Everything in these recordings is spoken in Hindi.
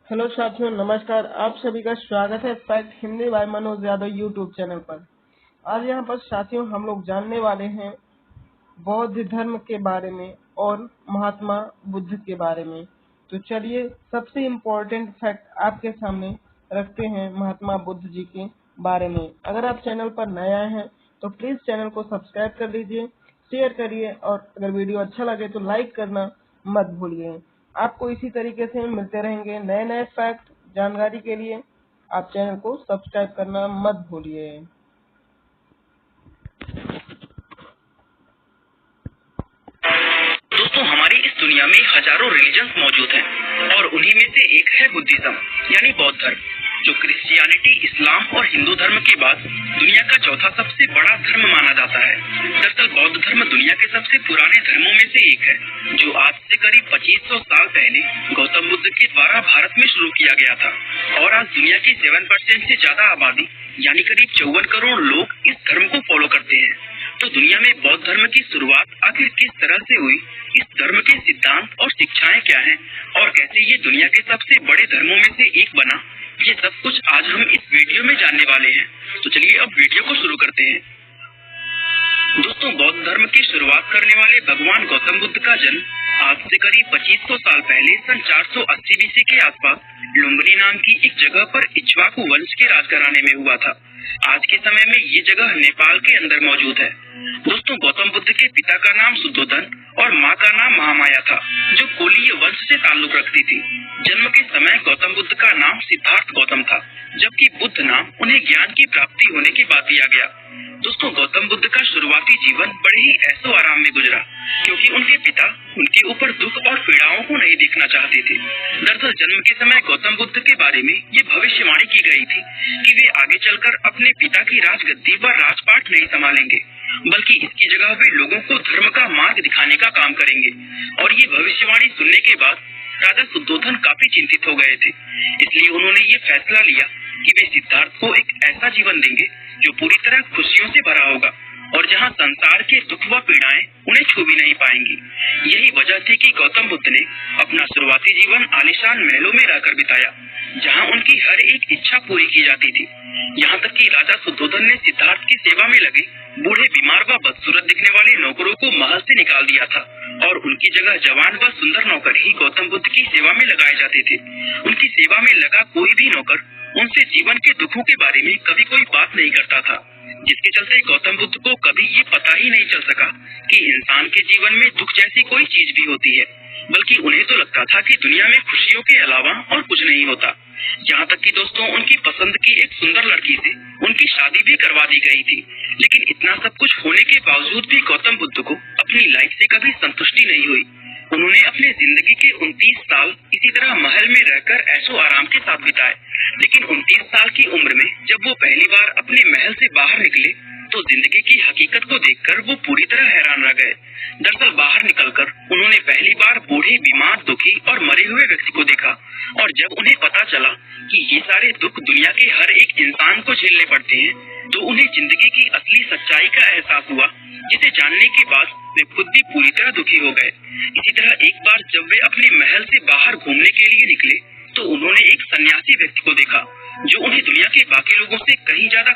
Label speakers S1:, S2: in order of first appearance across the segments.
S1: हेलो साथियों, नमस्कार। आप सभी का स्वागत है fact Hindi by Manoj Yadav YouTube channel पर। आज यहाँ पर साथियों हम लोग जानने वाले हैं बौद्ध धर्म के बारे में और महात्मा बुद्ध के बारे में। तो चलिए सबसे इम्पोर्टेंट फैक्ट आपके सामने रखते हैं महात्मा बुद्ध जी के बारे में। अगर आप चैनल पर नए आए हैं तो प्लीज चैनल को सब्सक्राइब कर लीजिए, शेयर करिए और अगर वीडियो अच्छा लगे तो लाइक करना मत भूलिए। आपको इसी तरीके से मिलते रहेंगे नए नए फैक्ट जानकारी के लिए। आप चैनल को सब्सक्राइब करना मत भूलिए।
S2: दोस्तों, हमारी इस दुनिया में हजारों रिलीजन्स मौजूद हैं और उन्हीं में से एक है बुद्धिज्म यानी बौद्ध धर्म, जो क्रिश्चियनिटी, इस्लाम और हिंदू धर्म के बाद दुनिया का चौथा सबसे बड़ा धर्म माना जाता है। दरअसल बौद्ध धर्म दुनिया के सबसे पुराने धर्मों में से एक है, जो आज से करीब 2500 साल पहले गौतम बुद्ध के द्वारा भारत में शुरू किया गया था और आज दुनिया की 7% से ज्यादा आबादी यानी करीब 54 करोड़ लोग इस धर्म को फॉलो करते हैं। तो दुनिया में बौद्ध धर्म की शुरुआत आखिर किस तरह से हुई, इस धर्म के सिद्धांत और शिक्षाएं क्या हैं और कैसे ये दुनिया के सबसे बड़े धर्मों में से एक बना, ये सब कुछ आज हम इस वीडियो में जानने वाले हैं। तो चलिए अब वीडियो को शुरू करते हैं। दोस्तों, बौद्ध धर्म की शुरुआत करने वाले भगवान गौतम बुद्ध का जन्म आज से करीब 2500 साल पहले सन 480 BC के आसपास लुम्बिनी नाम की एक जगह पर इक्ष्वाकु वंश के राजघराने में हुआ था। आज के समय में ये जगह नेपाल के अंदर मौजूद है। दोस्तों, गौतम बुद्ध के पिता का नाम शुद्धोधन और माँ का नाम महामाया था, जो कोलीय वंश से ताल्लुक रखती थी। जन्म के समय गौतम बुद्ध का नाम सिद्धार्थ गौतम था, जबकि बुद्ध नाम उन्हें ज्ञान की प्राप्ति होने के बाद दिया गया। दोस्तों, गौतम बुद्ध का शुरुआती जीवन बड़े ही ऐशो आराम में गुजरा, क्योंकि उनके पिता उनके ऊपर दुख और पीड़ाओं को नहीं देखना चाहते थे। दरअसल जन्म के समय गौतम बुद्ध के बारे में ये भविष्यवाणी की गई थी कि वे आगे चलकर अपने पिता की राजगद्दी पर राजपाट नहीं संभालेंगे, बल्कि इसकी जगह वे लोगों को धर्म का मार्ग दिखाने का काम करेंगे। और ये भविष्यवाणी सुनने के बाद राजा शुद्धोधन काफी चिंतित हो गए थे, इसलिए उन्होंने ये फैसला लिया कि वे सिद्धार्थ को एक ऐसा जीवन देंगे जो पूरी तरह खुशियों से भरा होगा और जहां संसार के दुख व पीड़ाएं उन्हें छू भी नहीं पाएंगी। यही वजह थी कि गौतम बुद्ध ने अपना शुरुआती जीवन आलीशान महलों में रहकर बिताया, जहां उनकी हर एक इच्छा पूरी की जाती थी। यहाँ तक कि राजा शुद्धोधन ने सिद्धार्थ की सेवा में लगे बूढ़े, बीमार व बदसूरत दिखने वाले नौकरों को महल से निकाल दिया था और उनकी जगह जवान व सुंदर नौकर ही गौतम बुद्ध की सेवा में लगाए जाते थे। उनकी सेवा में लगा कोई भी नौकर उनसे जीवन के दुखों के बारे में कभी कोई बात नहीं करता था, जिसके चलते गौतम बुद्ध को कभी ये पता ही नहीं चल सका कि इंसान के जीवन में दुख जैसी कोई चीज भी होती है, बल्कि उन्हें तो लगता था कि दुनिया में खुशियों के अलावा और कुछ नहीं होता। यहाँ तक कि दोस्तों, उनकी पसंद की एक सुंदर लड़की से उनकी शादी भी करवा दी गई थी। लेकिन इतना सब कुछ होने के बावजूद भी गौतम बुद्ध को अपनी लाइफ से कभी संतुष्टि नहीं हुई। उन्होंने अपने जिंदगी के 29 साल इसी तरह महल में रहकर ऐशो आराम के साथ बिताए। लेकिन 29 साल की उम्र में जब वो पहली बार अपने महल से बाहर निकले तो जिंदगी की हकीकत को देखकर वो पूरी तरह हैरान रह गए। दरअसल बाहर निकलकर उन्होंने पहली बार बूढ़े, बीमार, दुखी और मरे हुए व्यक्ति को देखा और जब उन्हें पता चला कि ये सारे दुख दुनिया के हर एक इंसान को झेलने पड़ते हैं, तो उन्हें जिंदगी की असली सच्चाई का एहसास हुआ, जिसे जानने के बाद वे खुद भी पूरी तरह दुखी हो गए। इसी तरह एक बार जब वे अपने महल से बाहर घूमने के लिए निकले तो उन्होंने एक सन्यासी व्यक्ति को देखा, जो उन्हें दुनिया के बाकी लोगों से कहीं ज्यादा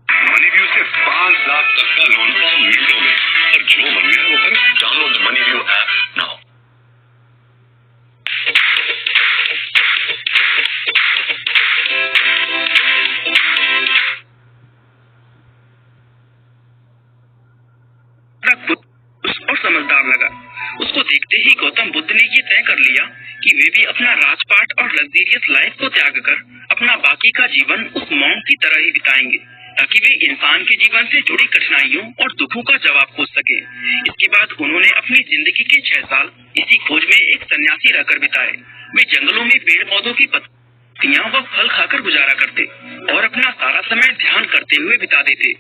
S3: मनीव्यू से 5 लाख तक का लोन मिनटों में, और जो मंगे वो करें। Download the MoneyView app now.
S2: और समझदार लगा। उसको देखते ही गौतम बुद्ध ने ये तय कर लिया कि वे भी अपना राजपाट और लग्जरियस लाइफ को त्याग कर अपना बाकी का जीवन उस मॉन्क की तरह ही बिताएंगे, ताकि वे इंसान के जीवन से जुड़ी कठिनाइयों और दुखों का जवाब खोज सके। इसके बाद उन्होंने अपनी जिंदगी के 6 साल इसी खोज में एक सन्यासी रहकर बिताए। वे जंगलों में पेड़ पौधों की पत्तियां व फल खाकर गुजारा करते और अपना सारा समय ध्यान करते हुए बिता देते।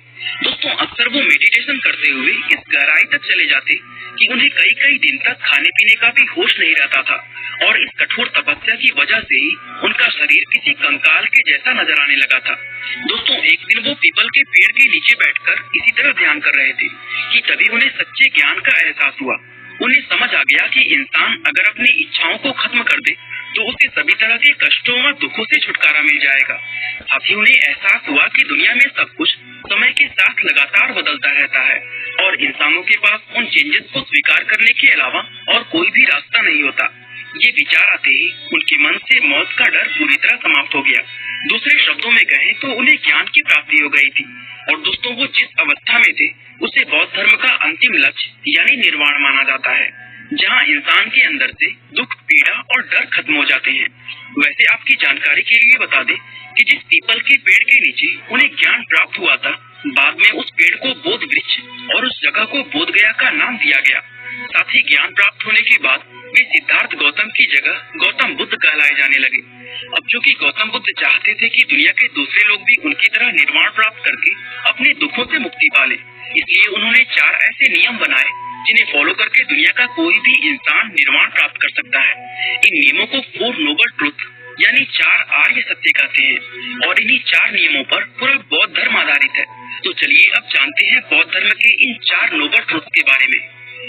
S2: दोस्तों, अक्सर वो मेडिटेशन करते हुए इस गहराई तक चले जाते कि उन्हें कई कई दिन तक खाने पीने का भी होश नहीं रहता था और इस कठोर तपस्या की वजह से ही उनका शरीर किसी कंकाल के जैसा नजर आने लगा था। दोस्तों, एक दिन वो पीपल के पेड़ के नीचे बैठकर इसी तरह ध्यान कर रहे थे कि तभी उन्हें सच्चे ज्ञान का एहसास हुआ उन्हें समझ आ गया कि इंसान अगर अपनी इच्छाओं को खत्म कर दे तो उसे सभी तरह के कष्टों और दुखों से छुटकारा मिल जाएगा। साथ ही उन्हें एहसास हुआ कि दुनिया में सब कुछ समय के साथ लगातार बदलता रहता है और इंसानों के पास उन चेंजेस को स्वीकार करने के अलावा और कोई भी रास्ता नहीं होता। ये विचार आते ही उनके मन से मौत का डर पूरी तरह समाप्त हो गया। दूसरे शब्दों में कहें तो उन्हें ज्ञान की प्राप्ति हो गई थी और दोस्तों वो जिस अवस्था में थे उसे बौद्ध धर्म का अंतिम लक्ष्य यानी निर्वाण माना जाता है, जहाँ इंसान के अंदर से दुख, पीड़ा और डर खत्म हो जाते हैं। वैसे आपकी जानकारी के लिए बता दें कि जिस पीपल के पेड़ के नीचे उन्हें ज्ञान प्राप्त हुआ था, बाद में उस पेड़ को बोध वृक्ष और उस जगह को बोध गया का नाम दिया गया। साथ ही ज्ञान प्राप्त होने के बाद वे सिद्धार्थ गौतम की जगह गौतम बुद्ध कहलाए जाने लगे। अब जो कि गौतम बुद्ध चाहते थे कि दुनिया के दूसरे लोग भी उनकी तरह निर्वाण प्राप्त करके अपने दुखों से मुक्ति पाले, इसलिए उन्होंने 4 ऐसे नियम बनाए जिन्हें फॉलो करके दुनिया का कोई भी इंसान निर्वाण प्राप्त कर सकता है। इन नियमों को 4 नोबल ट्रुथ यानी 4 आर्य सत्य कहते हैं और इन्हीं 4 नियमों पर पूरा बौद्ध धर्म आधारित है। तो चलिए अब जानते हैं बौद्ध धर्म के इन 4 नोबल ट्रुथ के बारे में।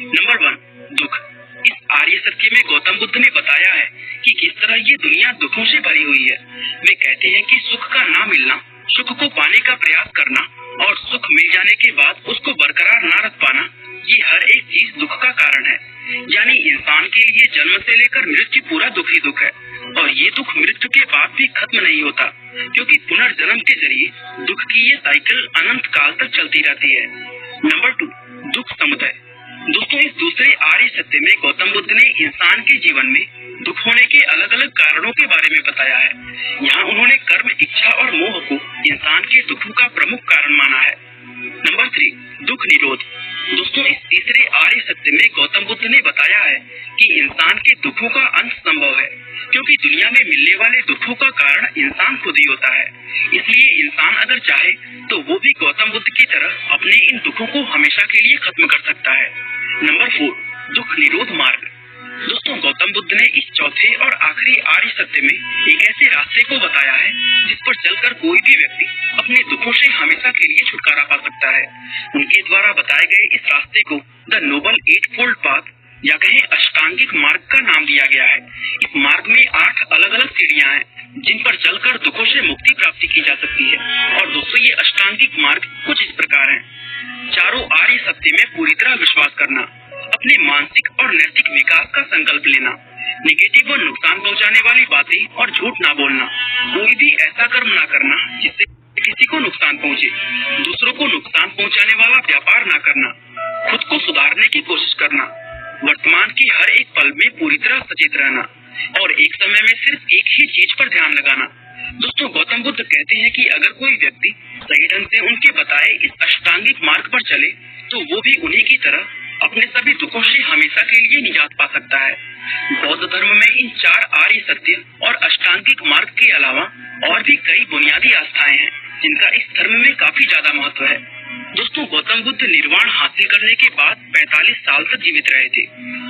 S2: नंबर 1, दुख। इस आर्य सत्य में गौतम बुद्ध ने बताया है कि किस तरह ये दुनिया दुखों से भरी हुई है। वे कहते हैं कि सुख का ना मिलना, सुख को पाने का प्रयास करना और सुख मिल जाने के बाद उसको बरकरार ना रख पाना, ये हर एक चीज दुख का कारण है। यानी इंसान के लिए जन्म से लेकर मृत्यु पूरा दुख ही दुख है और ये दुख मृत्यु के बाद भी खत्म नहीं होता, क्योंकि पुनर्जन्म के जरिए दुख की ये साइकिल अनंत काल तक चलती रहती है। नंबर 2, दुख समुदाय। दोस्तों, इस दूसरे आर्य सत्य में गौतम बुद्ध ने इंसान के जीवन में दुख होने के अलग अलग कारणों के बारे में बताया है। यहाँ उन्होंने कर्म, इच्छा और मोह को इंसान के दुखों का प्रमुख कारण माना है। नंबर 3, दुख निरोध। दोस्तों, इस तीसरे आर्य सत्य में गौतम बुद्ध ने बताया है कि इंसान के दुखों का अंत संभव है, क्योंकि दुनिया में मिलने वाले दुखों का कारण इंसान खुद ही होता है। इसलिए इंसान अगर चाहे तो वो भी गौतम बुद्ध की तरह अपने इन दुखों को हमेशा के लिए खत्म कर सकता है। नंबर 4, दुख निरोध मार्ग। दोस्तों, गौतम बुद्ध ने इस चौथे और आखिरी आर्य सत्य में एक ऐसे रास्ते को बताया है जिस पर चलकर कोई भी व्यक्ति अपने दुखों से हमेशा के लिए छुटकारा पा सकता है। उनके द्वारा बताए गए इस रास्ते को द नोबल 8-फोल्ड पाथ या कहें अष्टांगिक मार्ग का नाम दिया गया है। इस मार्ग में 8 अलग अलग सीढ़ियां हैं जिन पर चलकर दुखों से मुक्ति प्राप्ति की जा सकती है। और दोस्तों, ये अष्टांगिक मार्ग कुछ इस प्रकार है। चारों आर्य सत्य में पूरी तरह विश्वास करना, अपने मानसिक और नैतिक विकास का संकल्प लेना, नेगेटिव और नुकसान पहुंचाने वाली बातें और झूठ ना बोलना, कोई भी ऐसा कर्म ना करना जिससे किसी को नुकसान पहुंचे, दूसरों को नुकसान पहुंचाने वाला व्यापार ना करना, खुद को सुधारने की कोशिश करना, वर्तमान के हर एक पल में पूरी तरह सचेत रहना और एक समय में सिर्फ एक ही चीज पर ध्यान लगाना। दोस्तों, गौतम बुद्ध कहते हैं कि अगर कोई व्यक्ति सही ढंग से उनके बताए इस अष्टांगिक मार्ग पर चले तो वो भी उन्हीं की तरह अपने सभी दुखों से हमेशा के लिए निजात पा सकता है। बौद्ध धर्म में इन 4 आर्य सत्य और अष्टांगिक मार्ग के अलावा और भी कई बुनियादी आस्थाएं हैं जिनका इस धर्म में काफी ज्यादा महत्व है। दोस्तों, गौतम बुद्ध निर्वाण हासिल करने के बाद 45 साल तक जीवित रहे थे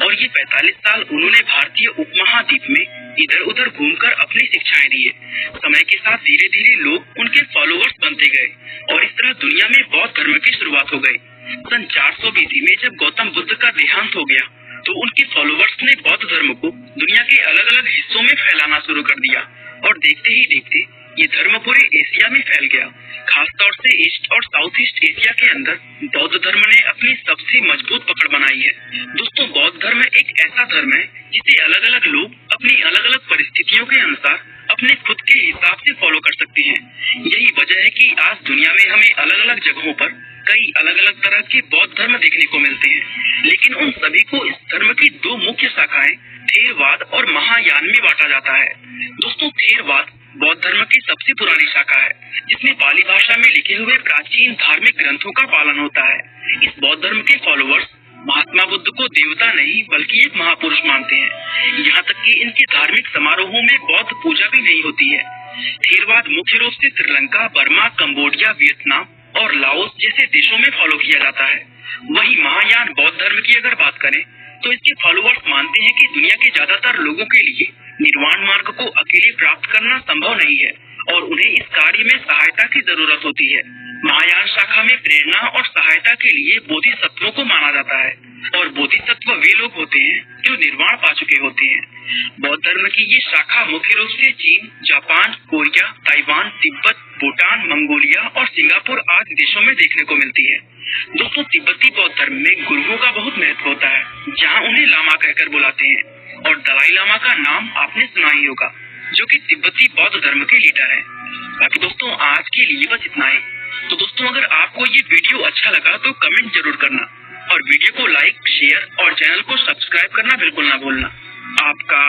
S2: और ये 45 साल उन्होंने भारतीय उपमहाद्वीप में इधर उधर घूमकर अपनी शिक्षाएं दी है। समय के साथ धीरे धीरे लोग उनके फॉलोअर्स बनते गए और इस तरह दुनिया में बौद्ध धर्म की शुरुआत हो गई। सन 400 BC में जब गौतम बुद्ध का देहांत हो गया तो उनके फॉलोअर्स ने बौद्ध धर्म को दुनिया के अलग अलग हिस्सों में फैलाना शुरू कर दिया और देखते ही देखते ये धर्म पूरे एशिया में फैल गया। खासतौर से ईस्ट और साउथ ईस्ट एशिया के अंदर बौद्ध धर्म ने अपनी सबसे मजबूत पकड़ बनाई है। दोस्तों, बौद्ध धर्म एक ऐसा धर्म है जिसे अलग अलग लोग अपनी अलग अलग परिस्थितियों के अनुसार अपने खुद के हिसाब से फॉलो कर सकते हैं। यही वजह है कि आज दुनिया में हमें अलग अलग जगहों पर कई अलग अलग तरह के बौद्ध धर्म देखने को मिलते हैं, लेकिन उन सभी को इस धर्म की 2 मुख्य शाखाएं थेरवाद और महायान में बांटा जाता है। दोस्तों, थेरवाद बौद्ध धर्म की सबसे पुरानी शाखा है जिसमें पाली भाषा में लिखे हुए प्राचीन धार्मिक ग्रंथों का पालन होता है। इस बौद्ध धर्म के फॉलोअर्स महात्मा बुद्ध को देवता नहीं बल्कि एक महापुरुष मानते हैं। यहाँ तक कि इनके धार्मिक समारोहों में बौद्ध पूजा भी नहीं होती है। थेरवाद मुख्य रूप से श्रीलंका, बर्मा, कंबोडिया, वियतनाम और लाओस जैसे देशों में फॉलो किया जाता है। वही महायान बौद्ध धर्म की अगर बात करें तो इसके फॉलोअर्स मानते हैं कि दुनिया के ज्यादातर लोगों के लिए निर्वाण मार्ग को अकेले प्राप्त करना संभव नहीं है और उन्हें इस कार्य में सहायता की जरूरत होती है। महायान शाखा में प्रेरणा और सहायता के लिए बोधिसत्वों को माना जाता है और बोधिसत्व वे लोग होते हैं जो निर्वाण पा चुके होते हैं। बौद्ध धर्म की ये शाखा मुख्य रूप से चीन, Japan, Korea, Taiwan, Tibet, Bhutan, Mongolia और सिंगापुर आदि देशों में देखने को मिलती है। दोस्तों, तिब्बती बौद्ध धर्म में गुरुओं का बहुत महत्व होता है, जहाँ उन्हें लामा कहकर बुलाते हैं। और दलाई लामा का नाम आपने सुना ही होगा, जो कि तिब्बती बौद्ध धर्म के लीडर हैं। बाकी दोस्तों, आज के लिए बस इतना ही। तो दोस्तों, अगर आपको ये वीडियो अच्छा लगा तो कमेंट जरूर करना और वीडियो को लाइक, शेयर और चैनल को सब्सक्राइब करना बिल्कुल ना भूलना। आपका